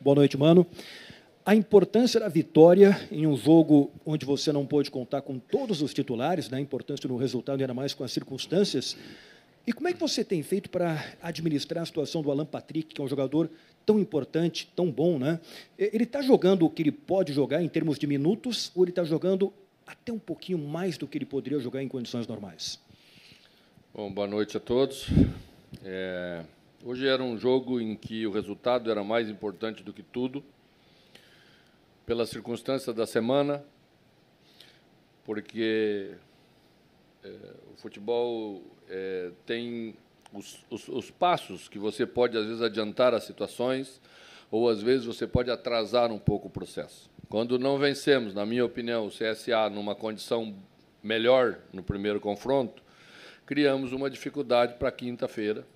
Boa noite, Mano. A importância da vitória em um jogo onde você não pôde contar com todos os titulares, né? A importância no resultado, ainda mais com as circunstâncias. E como é que você tem feito para administrar a situação do Alan Patrick, que é um jogador tão importante, tão bom, né? Ele está jogando o que ele pode jogar em termos de minutos, ou ele está jogando até um pouquinho mais do que ele poderia jogar em condições normais? Bom, boa noite a todos. Hoje era um jogo em que o resultado era mais importante do que tudo, pela circunstância da semana, porque o futebol tem os passos que você pode, às vezes, adiantar as situações, ou, às vezes, você pode atrasar um pouco o processo. Quando não vencemos, na minha opinião, o CSA numa condição melhor no primeiro confronto, criamos uma dificuldade para quinta-feira.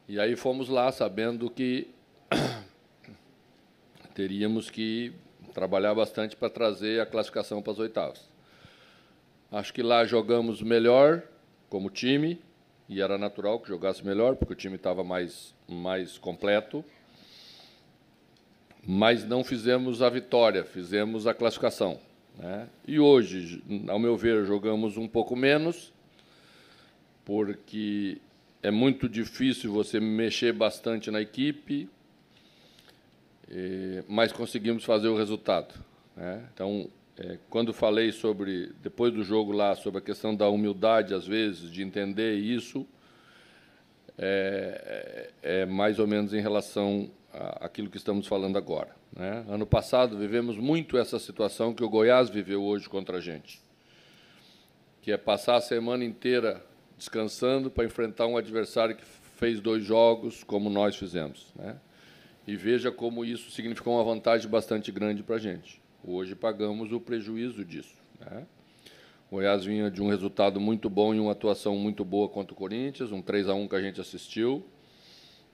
E aí fomos lá sabendo que teríamos que trabalhar bastante para trazer a classificação para as oitavas. Acho que lá jogamos melhor como time, e era natural que jogasse melhor, porque o time estava mais completo, mas não fizemos a vitória, fizemos a classificação, né? E hoje, ao meu ver, jogamos um pouco menos, porque é muito difícil você mexer bastante na equipe, mas conseguimos fazer o resultado, né? Então, quando falei depois do jogo lá, sobre a questão da humildade, às vezes, de entender isso, é mais ou menos em relação àquilo que estamos falando agora, né? Ano passado, vivemos muito essa situação que o Goiás viveu hoje contra a gente, que é passar a semana inteira descansando para enfrentar um adversário que fez 2 jogos, como nós fizemos, né? E veja como isso significou uma vantagem bastante grande para a gente. Hoje pagamos o prejuízo disso, né? O Goiás vinha de um resultado muito bom e uma atuação muito boa contra o Corinthians, um 3-1 que a gente assistiu,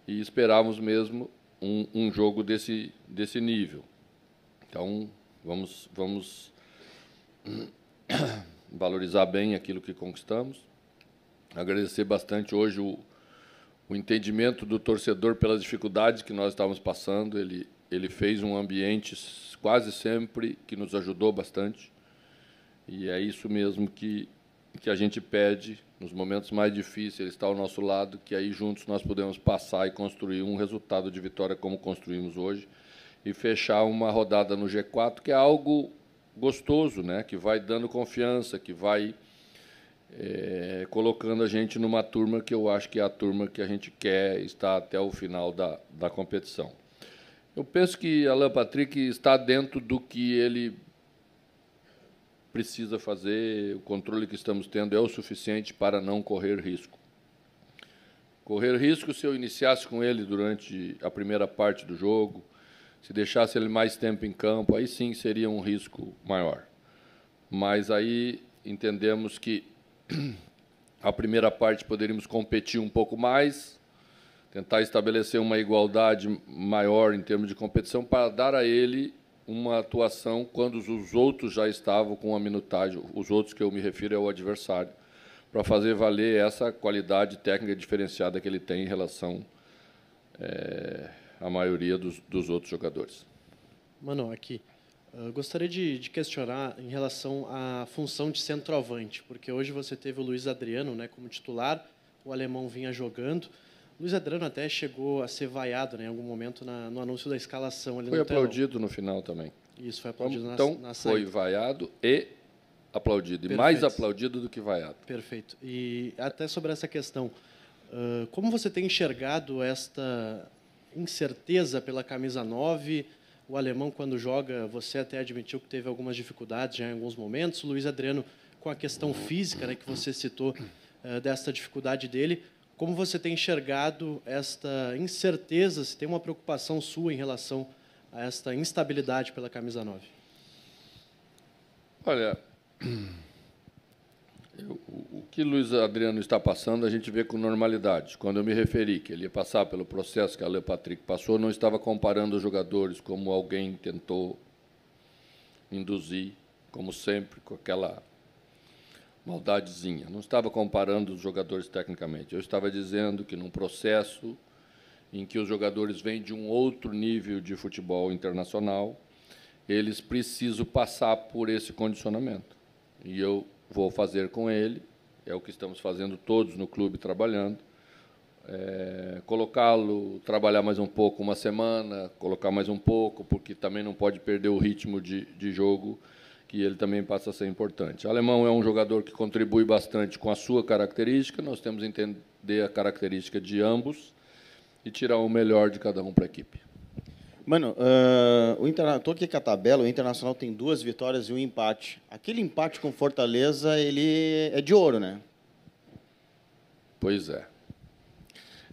e esperávamos mesmo um jogo desse nível. Então, vamos valorizar bem aquilo que conquistamos. Agradecer bastante hoje o entendimento do torcedor pelas dificuldades que nós estávamos passando. Ele fez um ambiente quase sempre que nos ajudou bastante. E é isso mesmo que a gente pede nos momentos mais difíceis, ele está ao nosso lado, que aí juntos nós podemos passar e construir um resultado de vitória como construímos hoje e fechar uma rodada no G4, que é algo gostoso, né? Que vai dando confiança, que vai colocando a gente numa turma que eu acho que é a turma que a gente quer estar até o final da competição. Eu penso que Alan Patrick está dentro do que ele precisa fazer, o controle que estamos tendo é o suficiente para não correr risco. Correr risco se eu iniciasse com ele durante a primeira parte do jogo, se deixasse ele mais tempo em campo, aí sim seria um risco maior. Mas aí entendemos que a primeira parte poderíamos competir um pouco mais, tentar estabelecer uma igualdade maior em termos de competição para dar a ele uma atuação quando os outros já estavam com a minutagem, os outros que eu me refiro é o adversário, para fazer valer essa qualidade técnica diferenciada que ele tem em relação à maioria dos outros jogadores. Mano, aqui, gostaria de questionar em relação à função de centroavante, porque hoje você teve o Luiz Adriano, né, como titular, o alemão vinha jogando. O Luiz Adriano até chegou a ser vaiado, né, em algum momento no anúncio da escalação. Foi aplaudido no final também. Isso, foi aplaudido na saída. Foi vaiado e aplaudido, e mais aplaudido do que vaiado. Perfeito. E até sobre essa questão, como você tem enxergado esta incerteza pela camisa 9? O alemão, quando joga, você até admitiu que teve algumas dificuldades já em alguns momentos. O Luiz Adriano, com a questão física, né, que você citou, desta dificuldade dele. Como você tem enxergado esta incerteza, se tem uma preocupação sua em relação a esta instabilidade pela camisa 9? Olha, o que Luiz Adriano está passando, a gente vê com normalidade. Quando eu me referi que ele ia passar pelo processo que a Alan Patrick passou, não estava comparando os jogadores como alguém tentou induzir, como sempre, com aquela maldadezinha. Não estava comparando os jogadores tecnicamente. Eu estava dizendo que, num processo em que os jogadores vêm de um outro nível de futebol internacional, eles precisam passar por esse condicionamento. E eu vou fazer com ele, é o que estamos fazendo todos no clube trabalhando, colocá-lo, trabalhar mais um pouco uma semana, colocar mais um pouco, porque também não pode perder o ritmo de jogo, que ele também passa a ser importante. O Alemão é um jogador que contribui bastante com a sua característica, nós temos que entender a característica de ambos e tirar o melhor de cada um para a equipe. Mano, estou aqui com a tabela, o Internacional tem 2 vitórias e 1 empate. Aquele empate com Fortaleza, ele é de ouro, né? Pois é.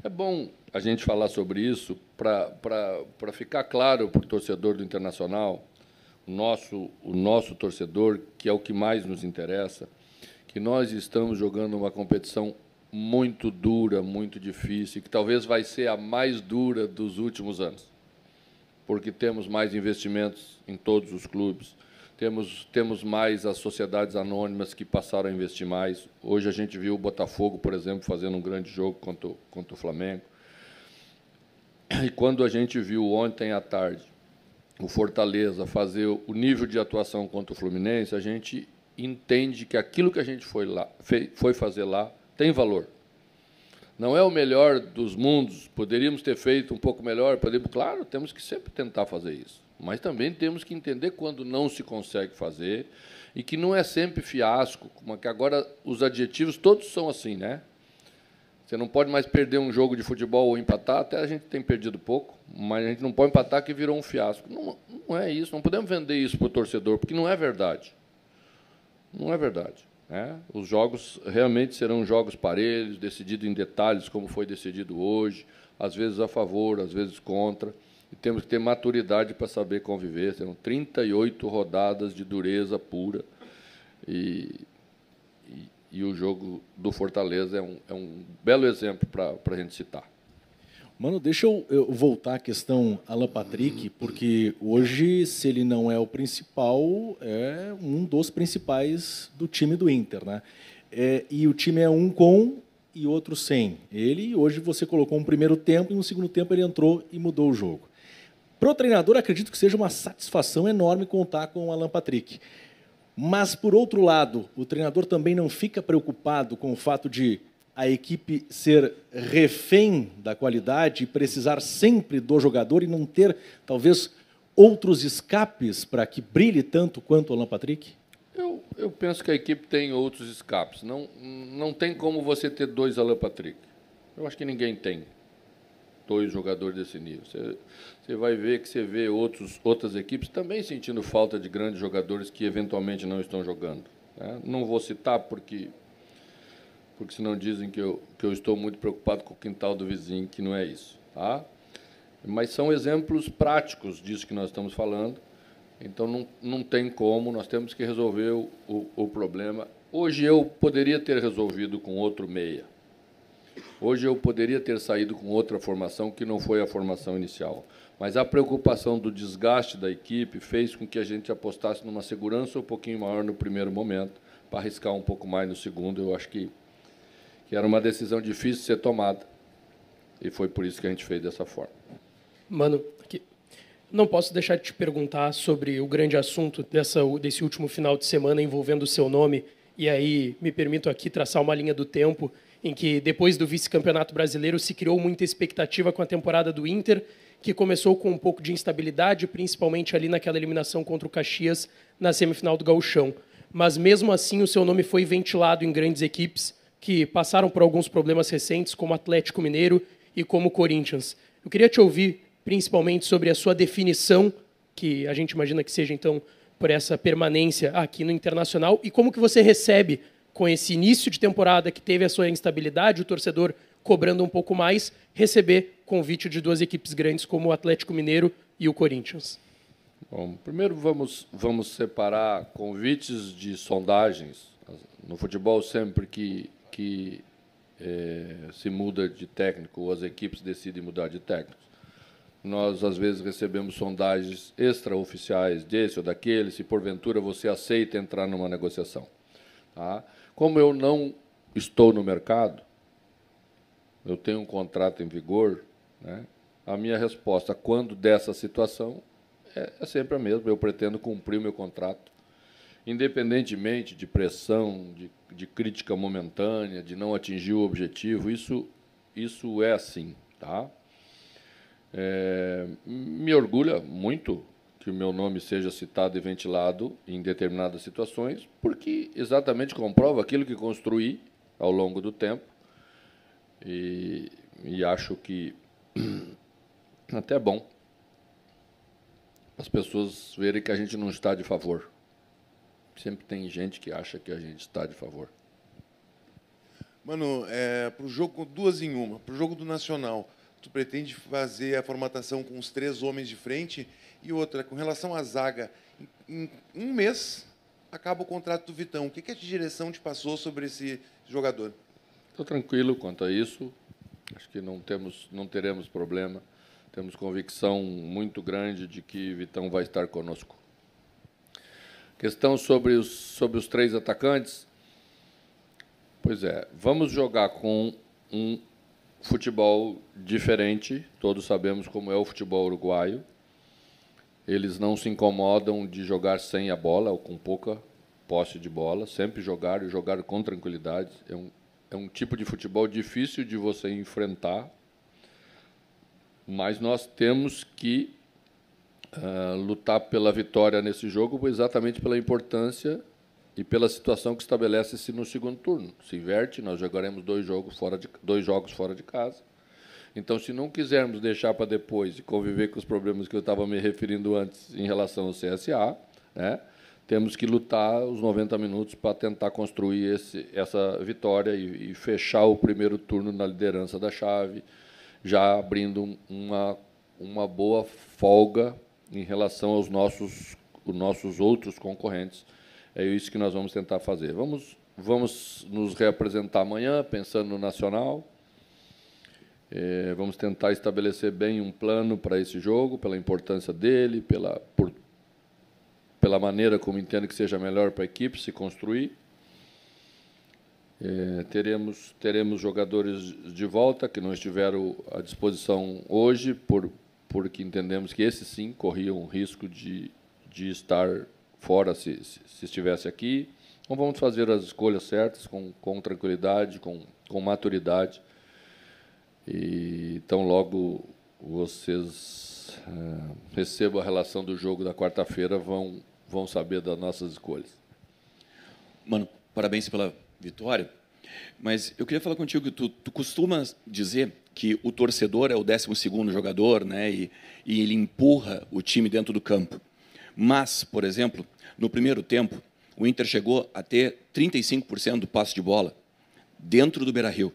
É bom a gente falar sobre isso para ficar claro para o torcedor do Internacional, o nosso torcedor, que é o que mais nos interessa, que nós estamos jogando uma competição muito dura, muito difícil, que talvez vai ser a mais dura dos últimos anos, porque temos mais investimentos em todos os clubes, temos mais as sociedades anônimas que passaram a investir mais. Hoje a gente viu o Botafogo, por exemplo, fazendo um grande jogo contra o Flamengo. E quando a gente viu ontem à tarde o Fortaleza fazer o nível de atuação contra o Fluminense, a gente entende que aquilo que a gente foi fazer lá tem valor. Não é o melhor dos mundos, poderíamos ter feito um pouco melhor, claro, temos que sempre tentar fazer isso, mas também temos que entender quando não se consegue fazer e que não é sempre fiasco, como que agora os adjetivos todos são assim, né? Você não pode mais perder um jogo de futebol ou empatar, até a gente tem perdido pouco, mas a gente não pode empatar que virou um fiasco. Não é isso, não podemos vender isso para o torcedor, porque não é verdade. Não é verdade. Os jogos realmente serão jogos parelhos, decididos em detalhes, como foi decidido hoje, às vezes a favor, às vezes contra, e temos que ter maturidade para saber conviver. Serão 38 rodadas de dureza pura, e o jogo do Fortaleza é um belo exemplo para a gente citar. Mano, deixa eu voltar à questão Alan Patrick, porque hoje, se ele não é o principal, é um dos principais do time do Inter, né? E o time é um com e outro sem. Ele, hoje, você colocou um primeiro tempo e no segundo tempo ele entrou e mudou o jogo. Para o treinador, acredito que seja uma satisfação enorme contar com o Alan Patrick. Mas, por outro lado, o treinador também não fica preocupado com o fato de a equipe ser refém da qualidade e precisar sempre do jogador e não ter, talvez, outros escapes para que brilhe tanto quanto o Alan Patrick? Eu penso que a equipe tem outros escapes. Não tem como você ter 2 Alan Patrick. Eu acho que ninguém tem 2 jogadores desse nível. Você vai ver que você vê outras equipes também sentindo falta de grandes jogadores que, eventualmente, não estão jogando. Não vou citar porque senão dizem que eu estou muito preocupado com o quintal do vizinho, que não é isso. Tá? Mas são exemplos práticos disso que nós estamos falando. Então, não tem como, nós temos que resolver o problema. Hoje eu poderia ter resolvido com outro meia. Hoje eu poderia ter saído com outra formação, que não foi a formação inicial. Mas a preocupação do desgaste da equipe fez com que a gente apostasse numa segurança um pouquinho maior no primeiro momento, para arriscar um pouco mais no segundo. Eu acho que era uma decisão difícil de ser tomada. E foi por isso que a gente fez dessa forma. Mano, não posso deixar de te perguntar sobre o grande assunto desse último final de semana envolvendo o seu nome. E aí me permito aqui traçar uma linha do tempo em que, depois do vice-campeonato brasileiro, se criou muita expectativa com a temporada do Inter, que começou com um pouco de instabilidade, principalmente ali naquela eliminação contra o Caxias na semifinal do Gauchão. Mas, mesmo assim, o seu nome foi ventilado em grandes equipes que passaram por alguns problemas recentes, como Atlético Mineiro e como Corinthians. Eu queria te ouvir, principalmente, sobre a sua definição, que a gente imagina que seja, então, por essa permanência aqui no Internacional, e como que você recebe, com esse início de temporada que teve a sua instabilidade, o torcedor cobrando um pouco mais, receber convite de 2 equipes grandes como o Atlético Mineiro e o Corinthians. Bom, primeiro vamos separar convites de sondagens. No futebol, sempre que se muda de técnico, ou as equipes decidem mudar de técnico, nós, às vezes, recebemos sondagens extraoficiais desse ou daquele, se porventura você aceita entrar numa negociação. Tá? Como eu não estou no mercado, eu tenho um contrato em vigor, né? A minha resposta, quando dessa situação, é sempre a mesma. Eu pretendo cumprir o meu contrato, independentemente de pressão, de crítica momentânea, de não atingir o objetivo. Isso é assim, tá? Me orgulha muito que o meu nome seja citado e ventilado em determinadas situações, porque exatamente comprova aquilo que construí ao longo do tempo, e acho que até é bom as pessoas verem que a gente não está de favor. Sempre tem gente que acha que a gente está de favor. Mano, para o jogo 2 em 1, para o jogo do Nacional, tu pretende fazer a formatação com os 3 homens de frente? E outra, com relação à zaga, em um mês acaba o contrato do Vitão. O que a direção te passou sobre esse jogador? Estou tranquilo quanto a isso. Acho que não teremos problema. Temos convicção muito grande de que Vitão vai estar conosco. Questão sobre os 3 atacantes. Pois é, vamos jogar com um futebol diferente. Todos sabemos como é o futebol uruguaio. Eles não se incomodam de jogar sem a bola ou com pouca posse de bola. Sempre jogaram e jogaram com tranquilidade. É um tipo de futebol difícil de você enfrentar, mas nós temos que lutar pela vitória nesse jogo exatamente pela importância e pela situação que estabelece-se no segundo turno. Se inverte, nós jogaremos 2 jogos fora de casa. Então, se não quisermos deixar para depois e conviver com os problemas que eu estava me referindo antes em relação ao CSA, né, temos que lutar os 90 minutos para tentar construir essa vitória e fechar o primeiro turno na liderança da chave, já abrindo uma boa folga em relação aos nossos outros concorrentes. É isso que nós vamos tentar fazer. Vamos nos reapresentar amanhã, pensando no Nacional. Vamos tentar estabelecer bem um plano para esse jogo, pela importância dele, pela maneira como entendo que seja melhor para a equipe se construir. Teremos jogadores de volta que não estiveram à disposição hoje, porque entendemos que esses sim corriam o risco de estar fora se estivesse aqui. Então, vamos fazer as escolhas certas, com tranquilidade, com maturidade. E então, logo vocês recebam a relação do jogo da quarta-feira, vão saber das nossas escolhas. Mano, parabéns pela vitória, mas eu queria falar contigo que tu costumas dizer que o torcedor é o 12º jogador, né, e ele empurra o time dentro do campo. Mas, por exemplo, no primeiro tempo, o Inter chegou a ter 35% do passe de bola dentro do Beira-Rio,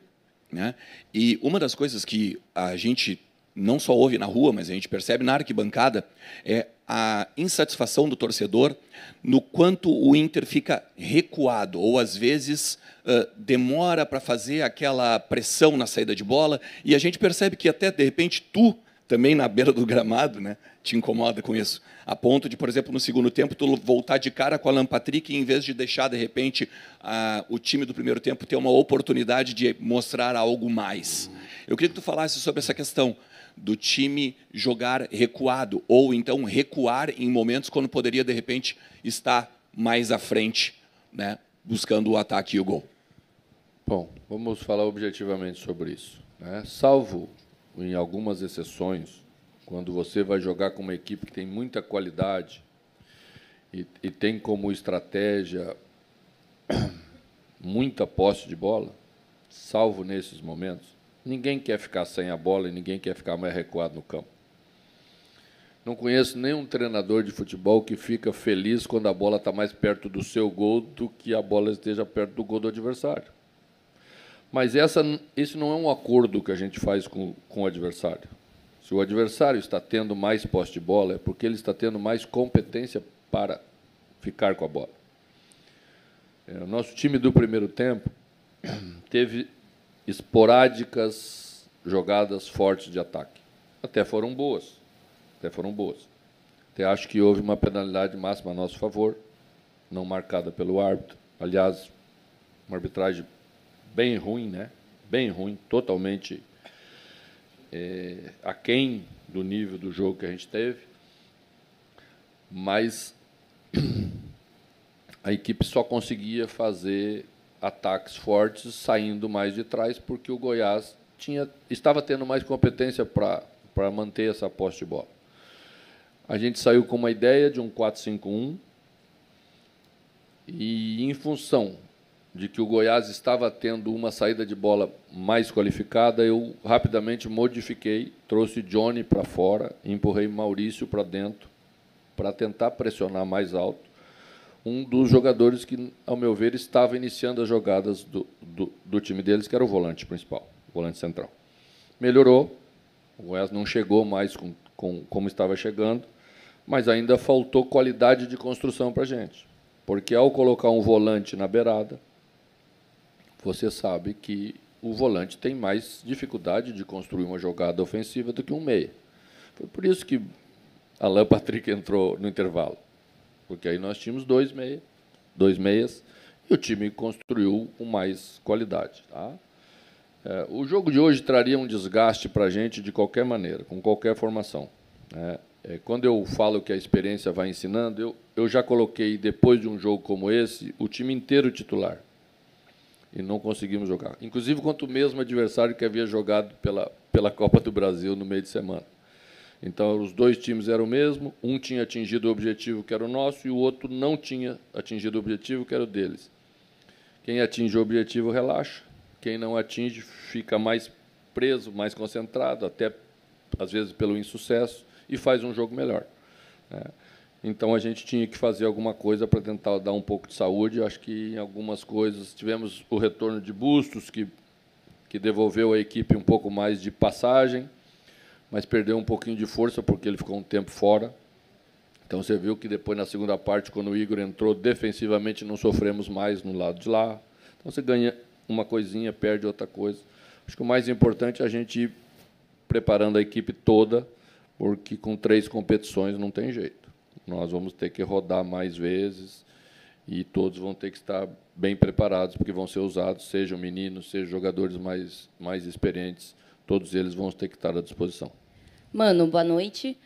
né? E uma das coisas que a gente não só ouve na rua, mas a gente percebe na arquibancada, é a insatisfação do torcedor no quanto o Inter fica recuado, ou às vezes demora para fazer aquela pressão na saída de bola, e a gente percebe que até, de repente, tu, também na beira do gramado, né, te incomoda com isso, a ponto de, por exemplo, no segundo tempo, tu voltar de cara com a Alan Patrick, em vez de deixar, de repente, o time do primeiro tempo ter uma oportunidade de mostrar algo mais. Eu queria que tu falasse sobre essa questão do time jogar recuado, ou então recuar em momentos quando poderia, de repente, estar mais à frente, né, buscando o ataque e o gol. Bom, vamos falar objetivamente sobre isso, né? Salvo em algumas exceções, quando você vai jogar com uma equipe que tem muita qualidade e tem como estratégia muita posse de bola, salvo nesses momentos, ninguém quer ficar sem a bola e ninguém quer ficar mais recuado no campo. Não conheço nenhum treinador de futebol que fica feliz quando a bola está mais perto do seu gol do que a bola esteja perto do gol do adversário. Mas esse não é um acordo que a gente faz com o adversário. Se o adversário está tendo mais posse de bola, é porque ele está tendo mais competência para ficar com a bola. O nosso time do primeiro tempo teve esporádicas jogadas fortes de ataque. Até foram boas. Até acho que houve uma penalidade máxima a nosso favor, não marcada pelo árbitro. Aliás, uma arbitragem bem ruim, né? Bem ruim, totalmente aquém do nível do jogo que a gente teve, mas a equipe só conseguia fazer ataques fortes saindo mais de trás, porque o Goiás estava tendo mais competência para manter essa posse de bola. A gente saiu com uma ideia de um 4-5-1 e, em função de que o Goiás estava tendo uma saída de bola mais qualificada, eu rapidamente modifiquei, trouxe Johnny para fora, empurrei Maurício para dentro, para tentar pressionar mais alto um dos jogadores que, ao meu ver, estava iniciando as jogadas do time deles, que era o volante principal, o volante central. Melhorou, o Goiás não chegou mais como estava chegando, mas ainda faltou qualidade de construção para a gente, porque, ao colocar um volante na beirada, você sabe que o volante tem mais dificuldade de construir uma jogada ofensiva do que um meia. Foi por isso que Alan Patrick entrou no intervalo, porque aí nós tínhamos dois meias, e o time construiu com mais qualidade. Tá? O jogo de hoje traria um desgaste para a gente de qualquer maneira, com qualquer formação. Né? Quando eu falo que a experiência vai ensinando, eu já coloquei, depois de um jogo como esse, o time inteiro titular. E não conseguimos jogar. Inclusive contra o mesmo adversário que havia jogado pela Copa do Brasil no meio de semana. Então, os dois times eram o mesmo, um tinha atingido o objetivo, que era o nosso, e o outro não tinha atingido o objetivo, que era o deles. Quem atinge o objetivo relaxa, quem não atinge fica mais preso, mais concentrado, até, às vezes, pelo insucesso, e faz um jogo melhor. Então, a gente tinha que fazer alguma coisa para tentar dar um pouco de saúde. Acho que, em algumas coisas, tivemos o retorno de Bustos, que devolveu à equipe um pouco mais de passagem, mas perdeu um pouquinho de força, porque ele ficou um tempo fora. Então, você viu que depois, na segunda parte, quando o Igor entrou, defensivamente não sofremos mais no lado de lá. Então, você ganha uma coisinha, perde outra coisa. Acho que o mais importante é a gente ir preparando a equipe toda, porque com 3 competições não tem jeito. Nós vamos ter que rodar mais vezes e todos vão ter que estar bem preparados, porque vão ser usados, sejam meninos, sejam jogadores mais experientes, todos eles vão ter que estar à disposição. Mano, boa noite.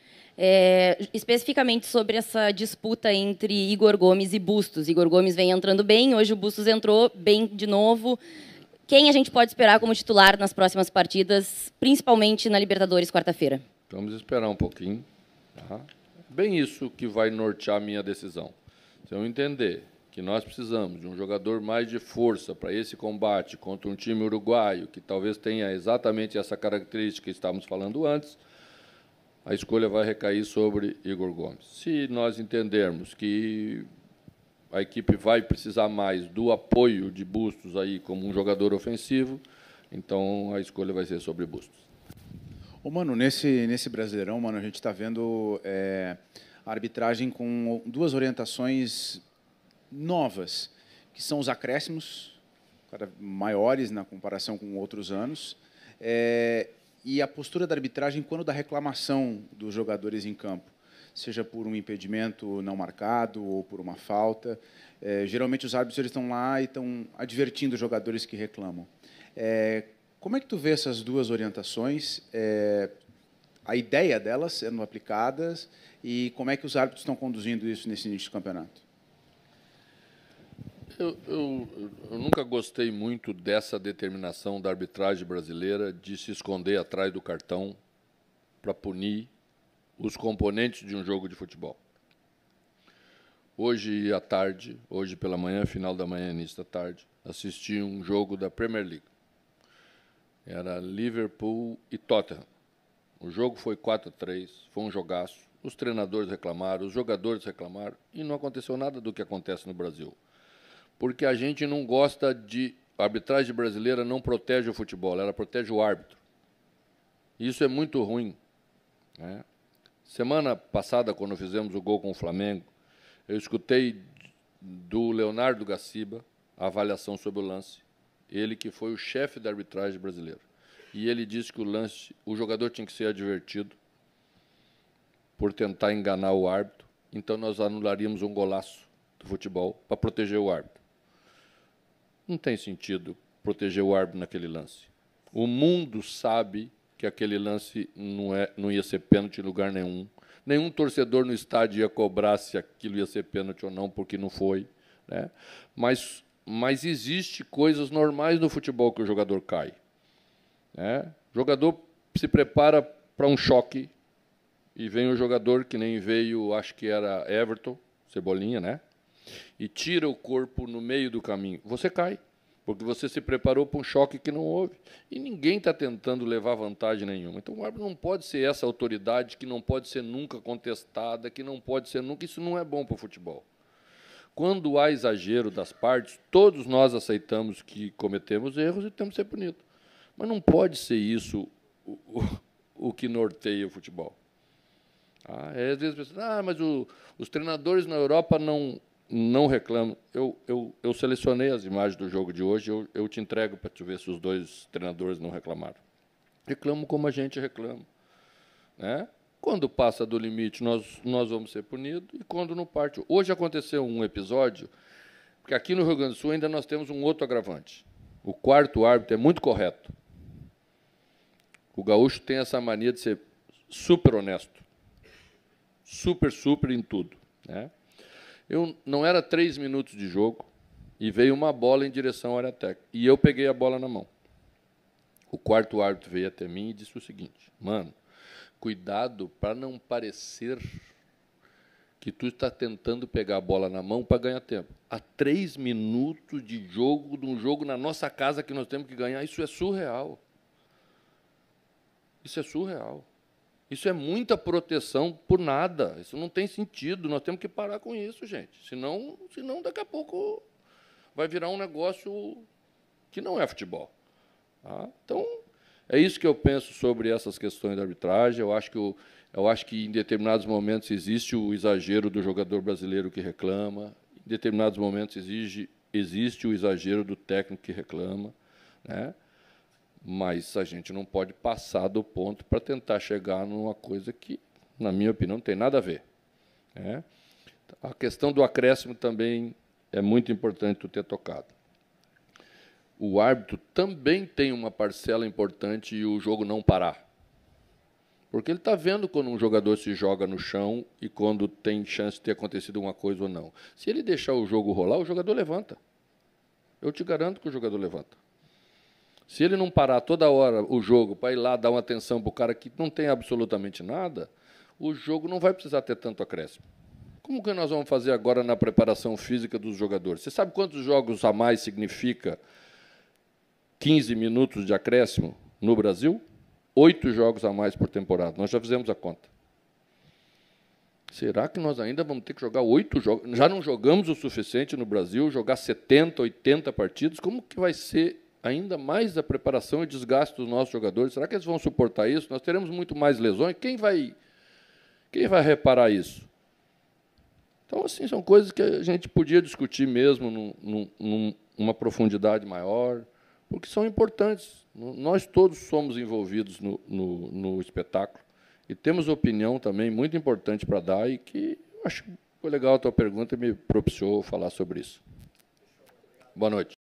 Especificamente sobre essa disputa entre Igor Gomes e Bustos. Igor Gomes vem entrando bem, hoje o Bustos entrou bem de novo. Quem a gente pode esperar como titular nas próximas partidas, principalmente na Libertadores, quarta-feira? Vamos esperar um pouquinho. Tá? Bem isso que vai nortear a minha decisão. Se eu entender que nós precisamos de um jogador mais de força para esse combate contra um time uruguaio, que talvez tenha exatamente essa característica que estávamos falando antes, a escolha vai recair sobre Igor Gomes. Se nós entendermos que a equipe vai precisar mais do apoio de Bustos aí como um jogador ofensivo, então a escolha vai ser sobre Bustos. Ô, mano, nesse Brasileirão, mano, a gente está vendo a arbitragem com 2 orientações novas, que são os acréscimos, maiores na comparação com outros anos, e a postura da arbitragem quando da reclamação dos jogadores em campo, seja por um impedimento não marcado ou por uma falta. Geralmente os árbitros estão lá e estão advertindo os jogadores que reclamam. Como é que tu vê essas 2 orientações, a ideia delas sendo aplicadas e como é que os árbitros estão conduzindo isso nesse início do campeonato? Eu nunca gostei muito dessa determinação da arbitragem brasileira de se esconder atrás do cartão para punir os componentes de um jogo de futebol. Hoje à tarde, hoje pela manhã, final da manhã, início da tarde, assisti um jogo da Premier League. Era Liverpool e Tottenham. O jogo foi 4-3, foi um jogaço. Os treinadores reclamaram, os jogadores reclamaram, e não aconteceu nada do que acontece no Brasil. Porque a gente não gosta de... A arbitragem brasileira não protege o futebol, ela protege o árbitro. Isso é muito ruim. Né? Semana passada, quando fizemos o gol com o Flamengo, eu escutei do Leonardo Gaciba a avaliação sobre o lance. Ele que foi o chefe da arbitragem brasileira. E ele disse que o jogador tinha que ser advertido por tentar enganar o árbitro. Então, nós anularíamos um golaço do futebol para proteger o árbitro. Não tem sentido proteger o árbitro naquele lance. O mundo sabe que aquele lance não ia ser pênalti em lugar nenhum. Nenhum torcedor no estádio ia cobrar se aquilo ia ser pênalti ou não, porque não foi, né? Mas existe coisas normais no futebol que o jogador cai, né? O jogador se prepara para um choque e vem o jogador que nem veio, acho que era Everton, Cebolinha, né? E tira o corpo no meio do caminho. Você cai, porque você se preparou para um choque que não houve. E ninguém está tentando levar vantagem nenhuma. Então, o árbitro não pode ser essa autoridade que não pode ser nunca contestada, que não pode ser nunca... Isso não é bom para o futebol. Quando há exagero das partes, todos nós aceitamos que cometemos erros e temos que ser punidos. Mas não pode ser isso o que norteia o futebol. Às vezes pensam, mas os treinadores na Europa não reclamam. Eu selecionei as imagens do jogo de hoje, eu te entrego para te ver se os dois treinadores não reclamaram. Reclamam como a gente reclama, né? Quando passa do limite, nós vamos ser punidos, e quando não parte... Hoje aconteceu um episódio, porque aqui no Rio Grande do Sul ainda nós temos um outro agravante. O quarto árbitro é muito correto. O gaúcho tem essa mania de ser super honesto. Super em tudo, né? Não era 3 minutos de jogo e veio uma bola em direção à área técnica. E eu peguei a bola na mão. O quarto árbitro veio até mim e disse o seguinte: mano, cuidado para não parecer que tu está tentando pegar a bola na mão para ganhar tempo. Há 3 minutos de um jogo na nossa casa que nós temos que ganhar, isso é surreal. Isso é surreal. Isso é muita proteção por nada. Isso não tem sentido. Nós temos que parar com isso, gente. Senão daqui a pouco vai virar um negócio que não é futebol. Tá? Então, é isso que eu penso sobre essas questões da arbitragem. Eu acho que em determinados momentos existe o exagero do jogador brasileiro que reclama. Em determinados momentos existe o exagero do técnico que reclama, né? Mas a gente não pode passar do ponto para tentar chegar numa coisa que, na minha opinião, não tem nada a ver, né? A questão do acréscimo também é muito importante tu ter tocado. O árbitro também tem uma parcela importante e o jogo não parar. Porque ele está vendo quando um jogador se joga no chão e quando tem chance de ter acontecido uma coisa ou não. Se ele deixar o jogo rolar, o jogador levanta. Eu te garanto que o jogador levanta. Se ele não parar toda hora o jogo para ir lá dar uma atenção para o cara que não tem absolutamente nada, o jogo não vai precisar ter tanto acréscimo. Como que nós vamos fazer agora na preparação física dos jogadores? Você sabe quantos jogos a mais significa 15 minutos de acréscimo no Brasil? 8 jogos a mais por temporada. Nós já fizemos a conta. Será que nós ainda vamos ter que jogar 8 jogos? Já não jogamos o suficiente no Brasil, jogar 70, 80 partidas? Como que vai ser ainda mais a preparação e desgaste dos nossos jogadores? Será que eles vão suportar isso? Nós teremos muito mais lesões. Quem vai reparar isso? Então, assim, são coisas que a gente podia discutir mesmo numa profundidade maior, porque são importantes. Nós todos somos envolvidos no espetáculo e temos opinião também muito importante para dar, e que acho que foi legal a tua pergunta e me propiciou falar sobre isso. Boa noite.